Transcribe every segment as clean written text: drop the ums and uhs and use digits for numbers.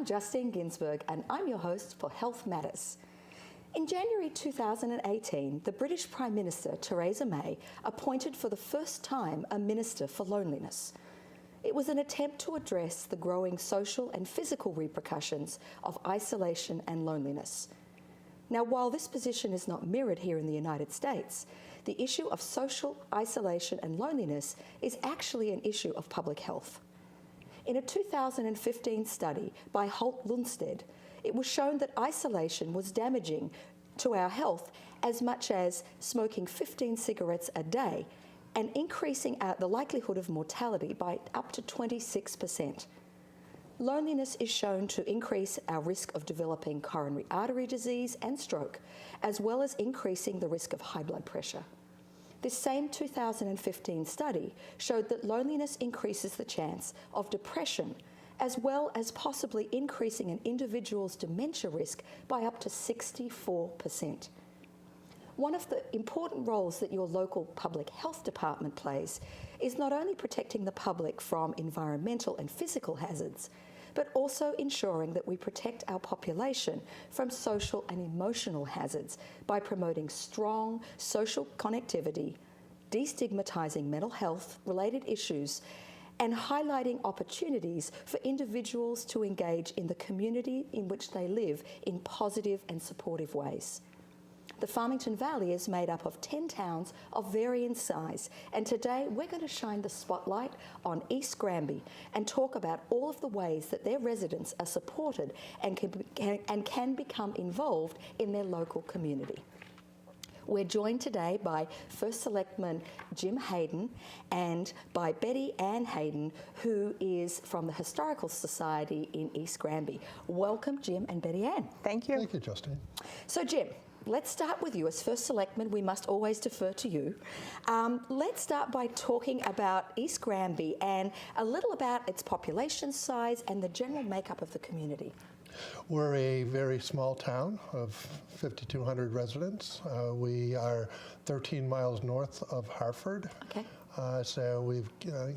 I'm Justine Ginsberg and I'm your host for Health Matters. In January 2018, the British Prime Minister, Theresa May, appointed for the first time a Minister for Loneliness. It was an attempt to address the growing social and physical repercussions of isolation and loneliness. Now, while this position is not mirrored here in the United States, the issue of social isolation and loneliness is actually an issue of public health. In a 2015 study by Holt Lundstedt, it was shown that isolation was damaging to our health as much as smoking 15 cigarettes a day and increasing the likelihood of mortality by up to 26%. Loneliness is shown to increase our risk of developing coronary artery disease and stroke, as well as increasing the risk of high blood pressure. This same 2015 study showed that loneliness increases the chance of depression, as well as possibly increasing an individual's dementia risk by up to 64%. One of the important roles that your local public health department plays is not only protecting the public from environmental and physical hazards, but also ensuring that we protect our population from social and emotional hazards by promoting strong social connectivity, destigmatizing mental health-related issues, and highlighting opportunities for individuals to engage in the community in which they live in positive and supportive ways. The Farmington Valley is made up of 10 towns of varying size, and today we're going to shine the spotlight on East Granby and talk about all of the ways that their residents are supported and can become involved in their local community. We're joined today by First Selectman Jim Hayden and by Betty Ann Hayden, who is from the Historical Society in East Granby. Welcome, Jim and Betty Ann. Thank you. Thank you, Justine. So, Jim, let's start with you. As First Selectman, we must always defer to you. Let's start by talking about East Granby and a little about its population size and the general makeup of the community. We're a very small town of 5,200 residents. We are 13 miles north of Hartford. Okay. So we've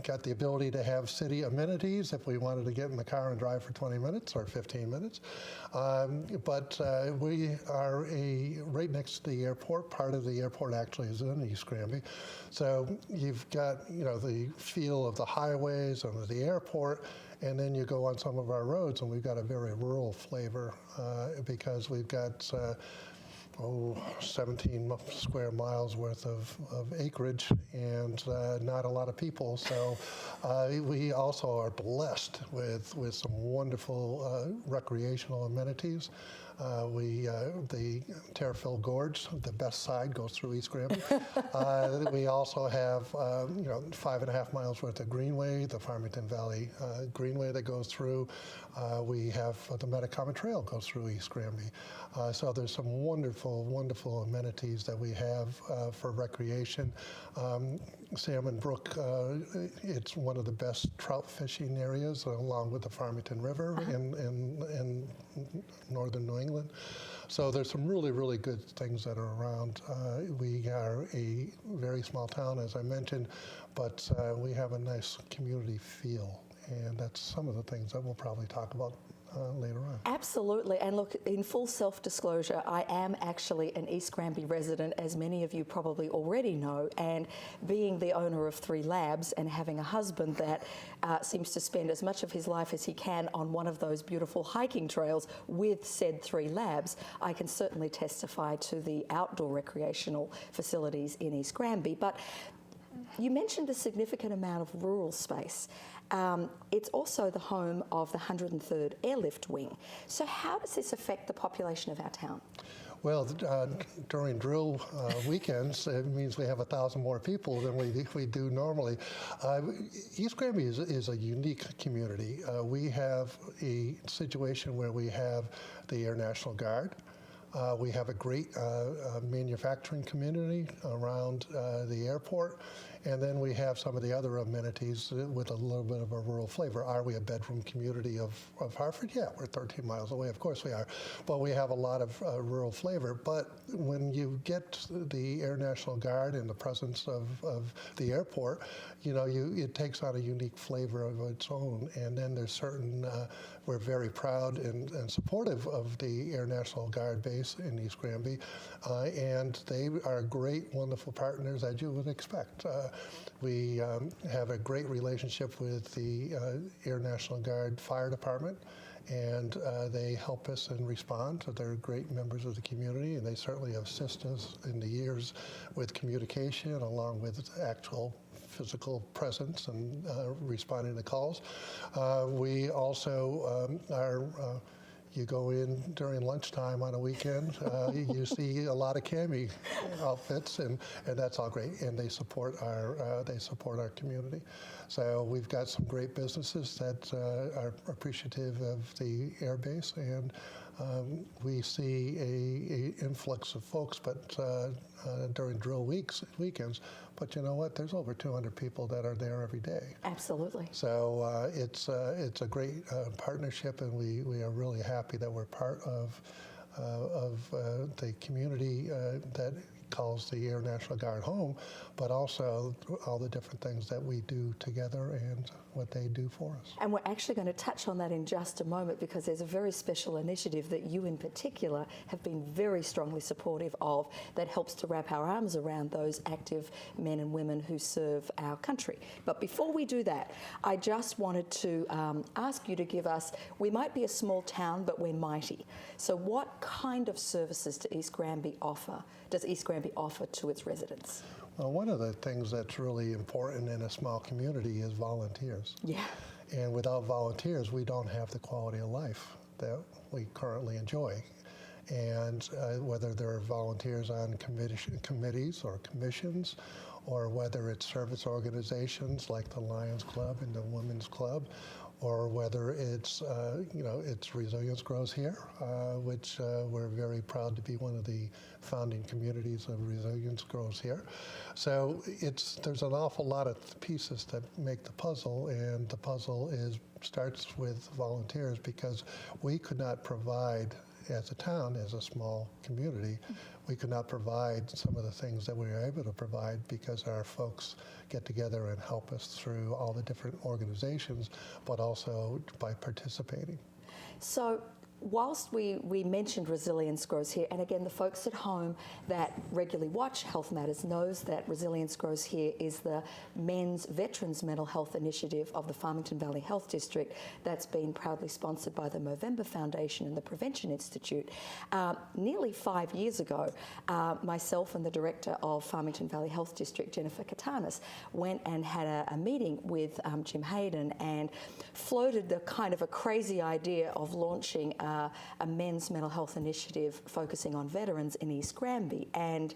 got the ability to have city amenities if we wanted to get in the car and drive for 20 minutes or 15 minutes. But we are right next to the airport. Part of the airport actually is in East Granby. So you've got the feel of the highways and the airport, and then you go on some of our roads and we've got a very rural flavor because we've got 17 square miles worth of acreage and not a lot of people. So we also are blessed with some wonderful recreational amenities. The Terriffill Gorge, the best side, goes through East Granby. We also have 5.5 miles worth of greenway, the Farmington Valley Greenway that goes through. We have the Metacomet Trail goes through East Granby. So there's some wonderful amenities that we have for recreation. Salmon Brook, it's one of the best trout fishing areas along with the Farmington River in northern New England. So there's some really good things that are around. We are a very small town, as I mentioned, but we have a nice community feel, and that's some of the things that we'll probably talk about later on. Absolutely, and look, in full self-disclosure, I am actually an East Granby resident, as many of you probably already know, and being the owner of 3 labs and having a husband that seems to spend as much of his life as he can on one of those beautiful hiking trails with said 3 labs, I can certainly testify to the outdoor recreational facilities in East Granby. But you mentioned a significant amount of rural space. It's also the home of the 103rd Airlift Wing. So how does this affect the population of our town? Well, during drill weekends, it means we have 1,000 more people than we do normally. East Granby is a unique community. We have a situation where we have the Air National Guard. We have a great manufacturing community around the airport. And then we have some of the other amenities with a little bit of a rural flavor. Are we a bedroom community of Hartford? Yeah, we're 13 miles away. Of course we are. But we have a lot of rural flavor. But when you get the Air National Guard in the presence of the airport, it takes on a unique flavor of its own. And then there's certain, we're very proud and supportive of the Air National Guard base in East Granby. And they are great, wonderful partners, as you would expect. We have a great relationship with the Air National Guard Fire Department, and they help us and respond. They're great members of the community, and they certainly have assisted us in the years with communication, along with actual physical presence and responding to calls. We also are you go in during lunchtime on a weekend, you see a lot of cami outfits, and that's all great. And they support our community. So we've got some great businesses that are appreciative of the air base, and we see a influx of folks, but during drill weekends. But you know what? There's over 200 people that are there every day. Absolutely. So it's a great partnership, and we are really happy that we're part of the community that calls the Air National Guard home, but also all the different things that we do together and what they do for us. And we're actually going to touch on that in just a moment, because there's a very special initiative that you in particular have been very strongly supportive of that helps to wrap our arms around those active men and women who serve our country. But before we do that, I just wanted to ask you to give us, we might be a small town, but we're mighty. So what kind of services does East Granby offer to its residents? Well, one of the things that's really important in a small community is volunteers. Yeah. And without volunteers, we don't have the quality of life that we currently enjoy. And whether there are volunteers on committees or commissions, or whether it's service organizations like the Lions Club and the Women's Club, or whether it's it's Resilience Grows Here, which we're very proud to be one of the founding communities of Resilience Grows Here. So there's an awful lot of pieces that make the puzzle, and the puzzle starts with volunteers, because we could not provide, as a town, as a small community, we could not provide some of the things that we were able to provide because our folks get together and help us through all the different organizations, but also by participating. So whilst we mentioned Resilience Grows Here, and again, the folks at home that regularly watch Health Matters knows that Resilience Grows Here is the men's veterans mental health initiative of the Farmington Valley Health District that's been proudly sponsored by the Movember Foundation and the Prevention Institute. Nearly 5 years ago, myself and the director of Farmington Valley Health District, Jennifer Katanis, went and had a meeting with Jim Hayden and floated the kind of a crazy idea of launching a men's mental health initiative focusing on veterans in East Granby. And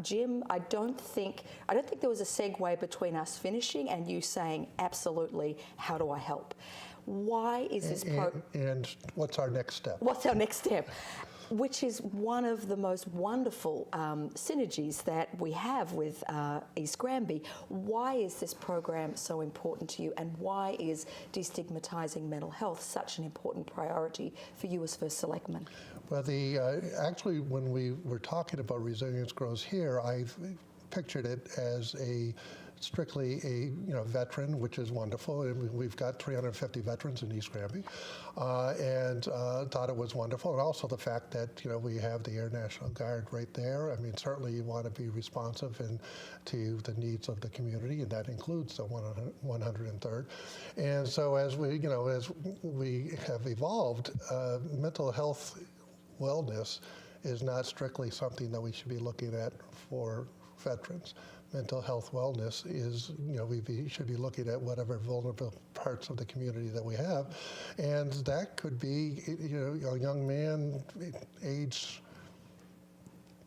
Jim, I don't think there was a segue between us finishing and you saying, absolutely, how do I help? Why is this and what's our next step? What's our next step? Which is one of the most wonderful synergies that we have with East Granby. Why is this program so important to you, and why is destigmatizing mental health such an important priority for you as First Selectman? Well, actually, when we were talking about Resilience Grows Here, I pictured it as strictly a veteran, which is wonderful. And we've got 350 veterans in East Granby, and thought it was wonderful. And also the fact that we have the Air National Guard right there. I mean, certainly you want to be responsive to the needs of the community, and that includes the 103rd. And so as we have evolved, mental health wellness is not strictly something that we should be looking at for veterans. Mental health wellness is, we should be looking at whatever vulnerable parts of the community that we have. And that could be, a young man age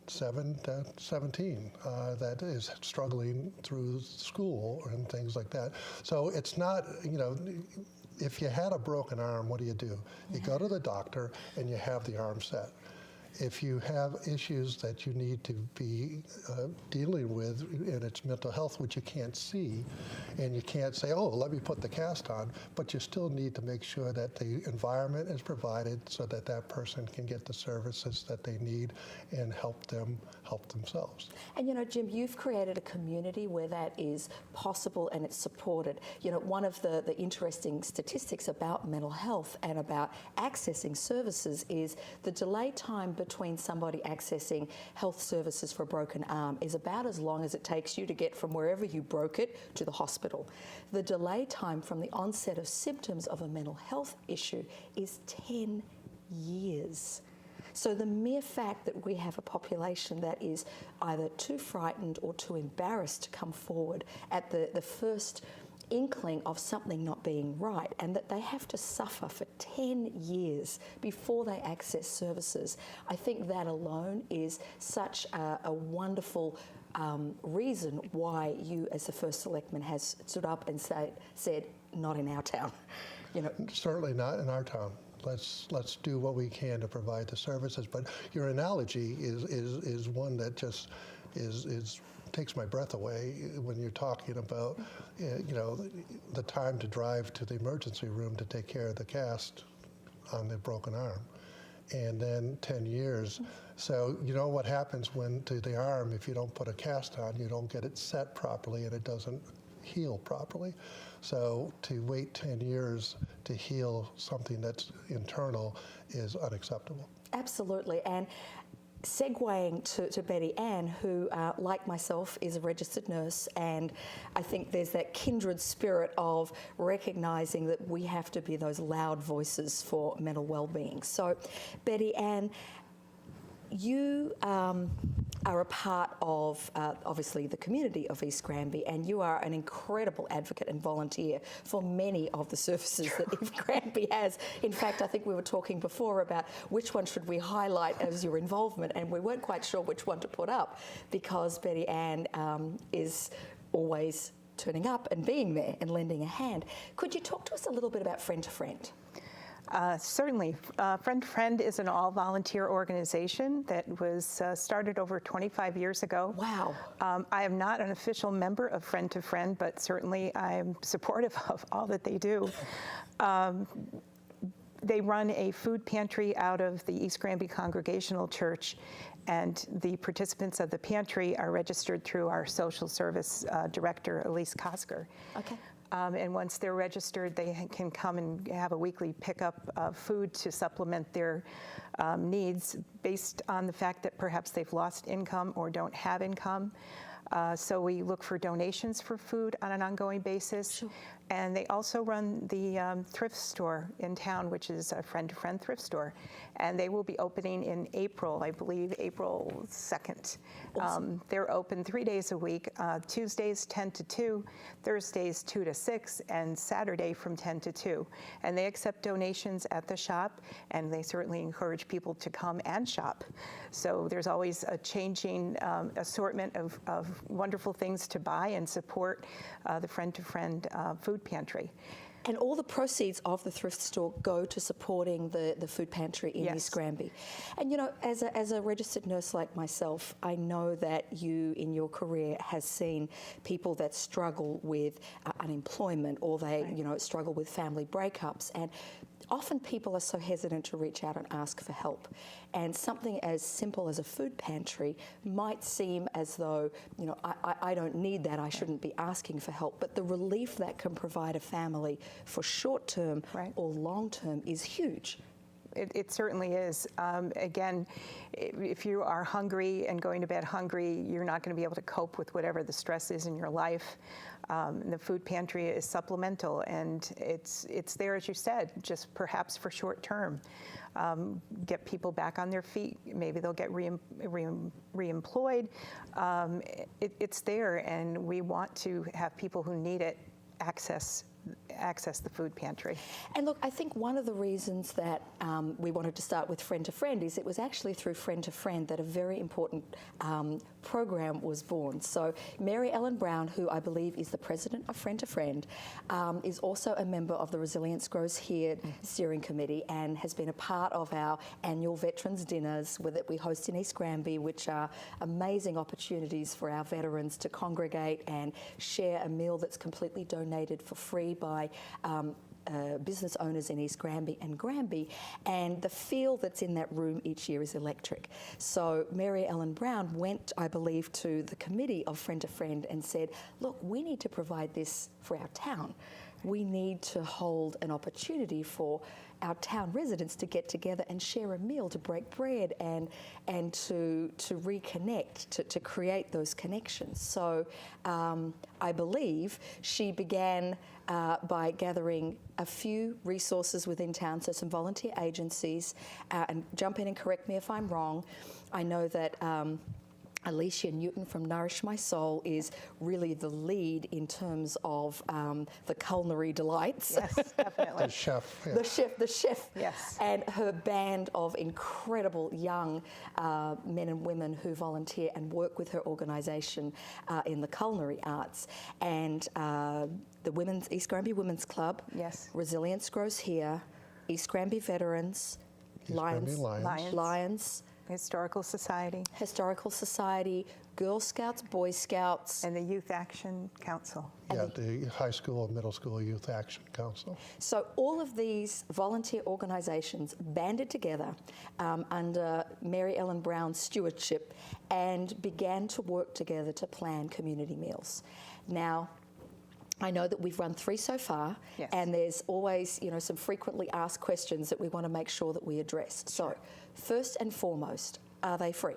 7 to 17 that is struggling through school and things like that. So it's not, if you had a broken arm, what do? You go to the doctor and you have the arm set. if you have issues that you need to be dealing with, and it's mental health, which you can't see, and you can't say, oh, let me put the cast on, but you still need to make sure that the environment is provided so that that person can get the services that they need and help themselves. And you know, Jim, you've created a community where that is possible and it's supported. You know, one of the interesting statistics about mental health and about accessing services is the delay time between somebody accessing health services for a broken arm is about as long as it takes you to get from wherever you broke it to the hospital. The delay time from the onset of symptoms of a mental health issue is 10 years. So the mere fact that we have a population that is either too frightened or too embarrassed to come forward at the first inkling of something not being right, and that they have to suffer for 10 years before they access services, I think that alone is such a wonderful reason why you as the first selectman has stood up and said, not in our town. You know, certainly not in our town. Let's do what we can to provide the services. But your analogy is one that just takes my breath away when you're talking about the time to drive to the emergency room to take care of the cast on the broken arm, and then 10 years. So you know what happens to the arm if you don't put a cast on? You don't get it set properly and it doesn't heal properly. So to wait 10 years to heal something that's internal is unacceptable. Absolutely. And segueing to Betty Ann, who, like myself, is a registered nurse, and I think there's that kindred spirit of recognising that we have to be those loud voices for mental well-being. So, Betty Ann, you are a part of, obviously, the community of East Granby, and you are an incredible advocate and volunteer for many of the services that East Granby has. In fact, I think we were talking before about which one should we highlight as your involvement, and we weren't quite sure which one to put up, because Betty Ann is always turning up and being there and lending a hand. Could you talk to us a little bit about Friend to Friend? Certainly. Friend to Friend is an all-volunteer organization that was started over 25 years ago. Wow. I am not an official member of Friend to Friend, but certainly I'm supportive of all that they do. They run a food pantry out of the East Granby Congregational Church, and the participants of the pantry are registered through our social service director, Elise Kosker. Okay. And once they're registered, they can come and have a weekly pickup of food to supplement their needs based on the fact that perhaps they've lost income or don't have income. So we look for donations for food on an ongoing basis. Sure. And they also run the thrift store in town, which is a Friend to Friend thrift store. And they will be opening in April, I believe, April 2nd. Awesome. They're open 3 days a week, Tuesdays 10 to 2, Thursdays 2 to 6, and Saturday from 10 to 2. And they accept donations at the shop, and they certainly encourage people to come and shop. So there's always a changing assortment of wonderful things to buy and support the Friend to Friend food pantry. And all the proceeds of the thrift store go to supporting the food pantry in Yes. East Granby. And you know, as a registered nurse like myself, I know that you in your career has seen people that struggle with unemployment, or they Right. struggle with family breakups, and often people are so hesitant to reach out and ask for help. And something as simple as a food pantry might seem as though, I don't need that, I shouldn't be asking for help. But the relief that can provide a family for short term Right. or long term is huge. It certainly is. Again, if you are hungry and going to bed hungry, you're not going to be able to cope with whatever the stress is in your life. The food pantry is supplemental, and it's there, as you said, just perhaps for short term. Get people back on their feet. Maybe they'll get reemployed. It's there, and we want to have people who need it access access the food pantry. And look, I think one of the reasons that we wanted to start with Friend to Friend is it was actually through Friend to Friend that a very important program was born. So Mary Ellen Brown, who I believe is the president of Friend to Friend, is also a member of the Resilience Grows Here steering committee and has been a part of our annual Veterans Dinners that we host in East Granby, which are amazing opportunities for our veterans to congregate and share a meal that's completely donated for free by business owners in East Granby and Granby, and the feel that's in that room each year is electric. So Mary Ellen Brown went, I believe, to the committee of Friend to Friend and said, look, we need to provide this for our town. We need to hold an opportunity for our town residents to get together and share a meal, to break bread and to reconnect, to create those connections. So I believe she began by gathering a few resources within town, so some volunteer agencies, and jump in and correct me if I'm wrong. I know that Alicia Newton from Nourish My Soul is really the lead in terms of the culinary delights. Yes, definitely. The chef. Yeah. The chef. Yes. And her band of incredible young men and women who volunteer and work with her organisation in the culinary arts. And the East Granby Women's Club, Yes. Resilience Grows Here, East Granby Veterans, East Granby Lions, Historical Society, Girl Scouts, Boy Scouts. and the Youth Action Council. Yeah, the High School and Middle School Youth Action Council. So all of these volunteer organisations banded together under Mary Ellen Brown's stewardship and began to work together to plan community meals. Now, I know that we've run 3 so far, Yes. and there's always, some frequently asked questions that we want to make sure that we address. So, first and foremost, are they free?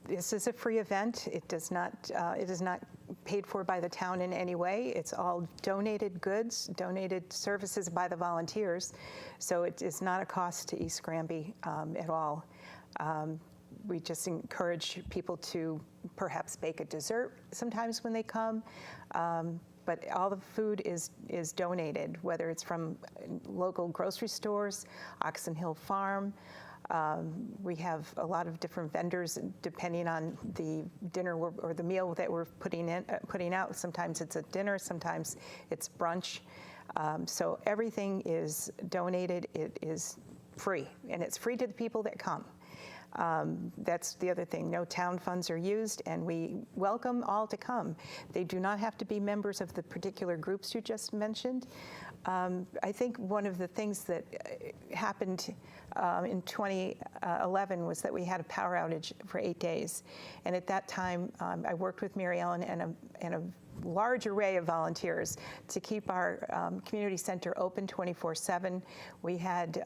This is a free event. It is not paid for by the town in any way. It's all donated goods, donated services by the volunteers. So it is not a cost to East Granby at all. We just encourage people to perhaps bake a dessert sometimes when they come. But all the food is donated, whether it's from local grocery stores, Oxen Hill Farm. We have a lot of different vendors depending on the dinner or the meal that we're putting out. Sometimes it's a dinner, sometimes it's brunch. So everything is donated. It is free, and it's free to the people that come. That's the other thing. No town funds are used, and we welcome all to come. They do not have to be members of the particular groups you just mentioned. I think one of the things that happened in 2011 was that we had a power outage for 8 days. And at that time, I worked with Mary Ellen and a large array of volunteers to keep our community center open 24/7. We had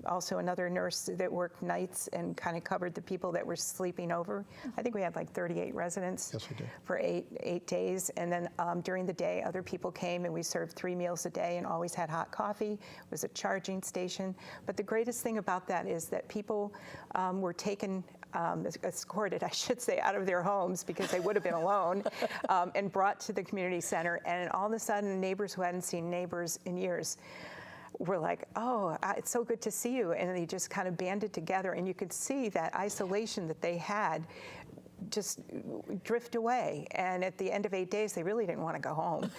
also another nurse that worked nights and kind of covered the people that were sleeping over. I think we had like 38 residents. Yes, we did. For eight days. And then during the day, other people came, and we served 3 meals a day and always had hot coffee. It was a charging station. But the greatest thing about that is that people were taken, escorted, I should say, out of their homes because they would have been alone, and brought to the community center. And all of a sudden, neighbors who hadn't seen neighbors in years were like, oh, it's so good to see you. And they just kind of banded together, and you could see that isolation that they had just drift away. And at the end of 8 days, they really didn't want to go home.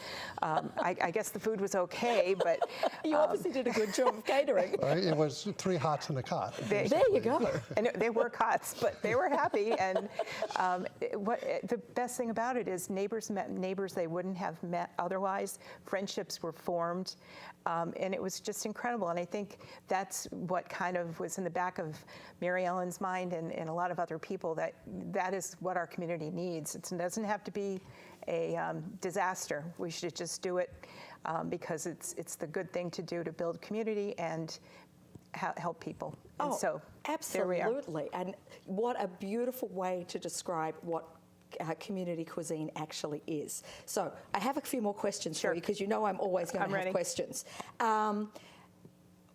I guess the food was okay, but... You obviously did a good job of catering. It was 3 hots in a cot. There you go. And they were cots, but they were happy. And the best thing about it is neighbors met neighbors they wouldn't have met otherwise. Friendships were formed. And it was just incredible. And I think that's what kind of was in the back of Mary Ellen's mind and a lot of other people, that is what our community needs. It doesn't have to be a disaster. We should just do it because it's the good thing to do to build community and help people. And so absolutely. There we are. And what a beautiful way to describe what community cuisine actually is. So I have a few more questions for you because I'm always going to have questions.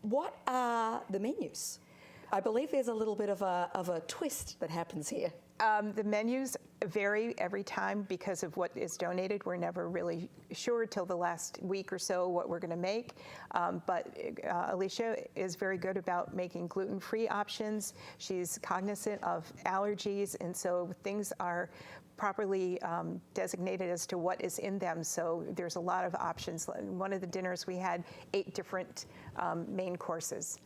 What are the menus? I believe there's a little bit of a twist that happens here. The menus vary every time because of what is donated. We're never really sure till the last week or so what we're going to make. But Alicia is very good about making gluten-free options. She's cognizant of allergies, and so things are properly designated as to what is in them. So there's a lot of options. One of the dinners we had 8 different main courses.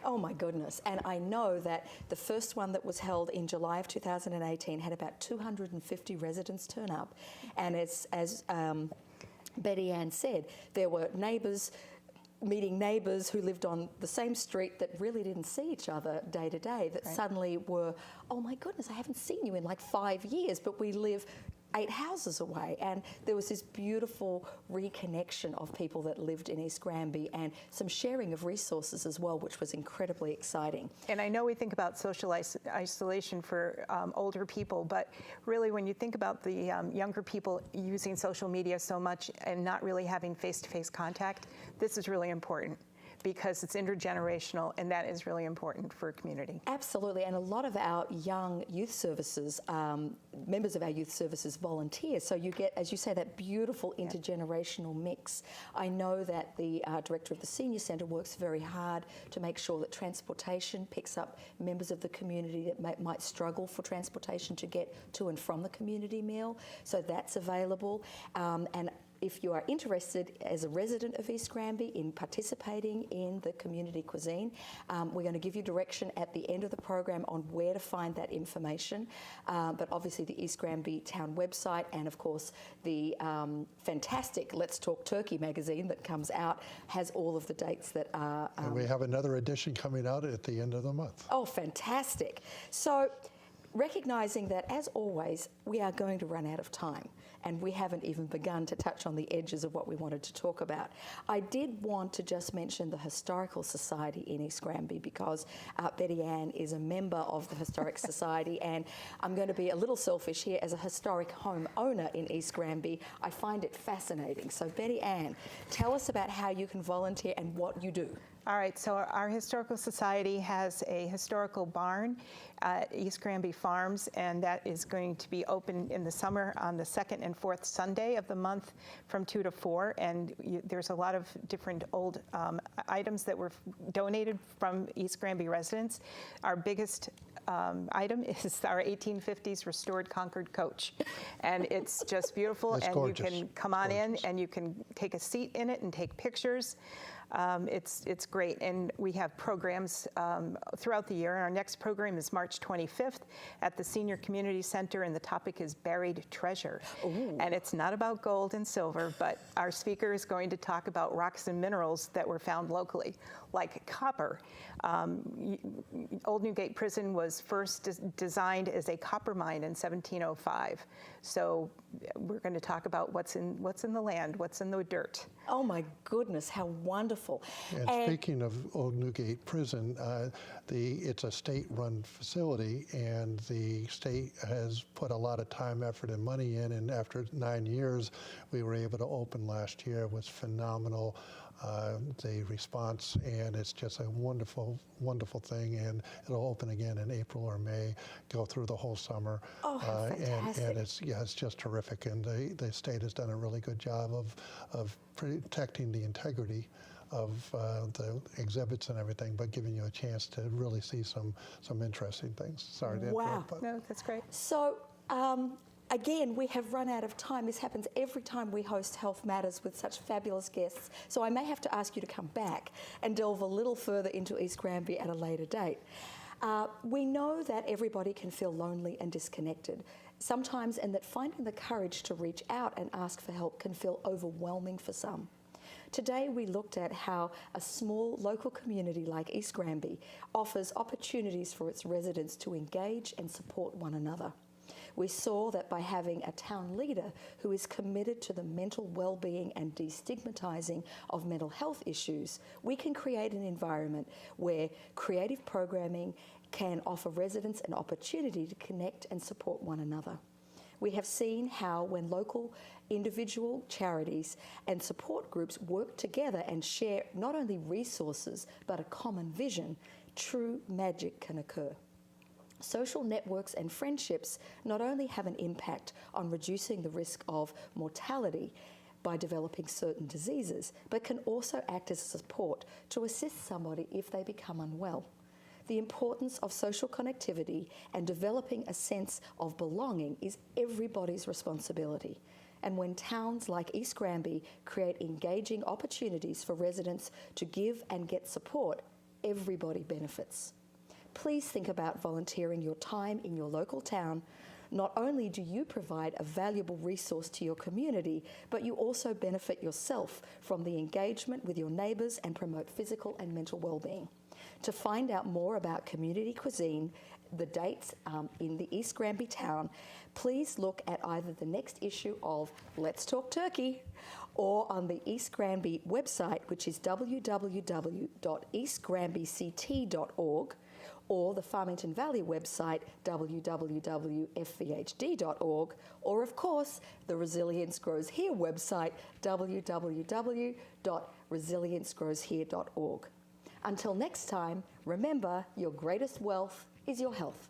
Oh my goodness. And I know that the first one that was held in July of 2018 had about 250 residents turn up. And as Betty Ann said, there were neighbours meeting neighbours who lived on the same street that really didn't see each other day to day, that suddenly were, oh my goodness, I haven't seen you in like 5 years, but we live 8 houses away. And there was this beautiful reconnection of people that lived in East Granby and some sharing of resources as well, which was incredibly exciting. And I know we think about social isolation for older people, but really when you think about the younger people using social media so much and not really having face-to-face contact, this is really important, because it's intergenerational, and that is really important for a community. Absolutely, and a lot of our young youth services, members of our youth services volunteer, so you get, as you say, that beautiful intergenerational mix. I know that the director of the Senior Centre works very hard to make sure that transportation picks up members of the community that might struggle for transportation to get to and from the community meal, so that's available. And if you are interested as a resident of East Granby in participating in the community cuisine, we're going to give you direction at the end of the program on where to find that information. But obviously the East Granby Town website, and of course the fantastic Let's Talk Turkey magazine that comes out has all of the dates that are... and we have another edition coming out at the end of the month. Oh, fantastic. So, recognising that, as always, we are going to run out of time, and we haven't even begun to touch on the edges of what we wanted to talk about. I did want to just mention the Historical Society in East Granby, because Betty Ann is a member of the Historic Society, and I'm going to be a little selfish here. As a historic home owner in East Granby, I find it fascinating. So Betty Ann, tell us about how you can volunteer and what you do. All right, so our Historical Society has a historical barn at East Granby Farms, and that is going to be open in the summer on the 2nd and 4th Sunday of the month from 2 to 4. And there's a lot of different old items that were donated from East Granby residents. Our biggest item is our 1850s restored Concord coach, and it's just beautiful. It's and gorgeous. You can come on in and you can take a seat in it and take pictures. It's great, and we have programs throughout the year. Our next program is March 25th at the Senior Community Center, and the topic is Buried Treasure. Ooh. And it's not about gold and silver, but our speaker is going to talk about rocks and minerals that were found locally, like copper. Old Newgate Prison was first designed as a copper mine in 1705. So we're going to talk about what's in the land, what's in the dirt. Oh my goodness, how wonderful. And speaking of Old Newgate Prison, it's a state-run facility, and the state has put a lot of time, effort, and money in, and after 9 years, we were able to open last year. It was phenomenal, the response, and it's just a wonderful, wonderful thing, and it'll open again in April or May, go through the whole summer. Oh, how fantastic. And it's just terrific, and the state has done a really good job of protecting the integrity of the exhibits and everything, but giving you a chance to really see some interesting things. Sorry to interrupt. But. No, that's great. So, again, we have run out of time. This happens every time we host Health Matters with such fabulous guests. So I may have to ask you to come back and delve a little further into East Granby at a later date. We know that everybody can feel lonely and disconnected sometimes, and that finding the courage to reach out and ask for help can feel overwhelming for some. Today we looked at how a small local community like East Granby offers opportunities for its residents to engage and support one another. We saw that by having a town leader who is committed to the mental well-being and destigmatizing of mental health issues, we can create an environment where creative programming can offer residents an opportunity to connect and support one another. We have seen how when local individual charities and support groups work together and share not only resources but a common vision, true magic can occur. Social networks and friendships not only have an impact on reducing the risk of mortality by developing certain diseases, but can also act as support to assist somebody if they become unwell. The importance of social connectivity and developing a sense of belonging is everybody's responsibility. And when towns like East Granby create engaging opportunities for residents to give and get support, everybody benefits. Please think about volunteering your time in your local town. Not only do you provide a valuable resource to your community, but you also benefit yourself from the engagement with your neighbours and promote physical and mental well-being. To find out more about community cuisine, the dates in the East Granby town, please look at either the next issue of Let's Talk Turkey or on the East Granby website, which is www.eastgranbyct.org, or the Farmington Valley website, www.fvhd.org, or of course, the Resilience Grows Here website, www.resiliencegrowshere.org. Until next time, remember, your greatest wealth is your health.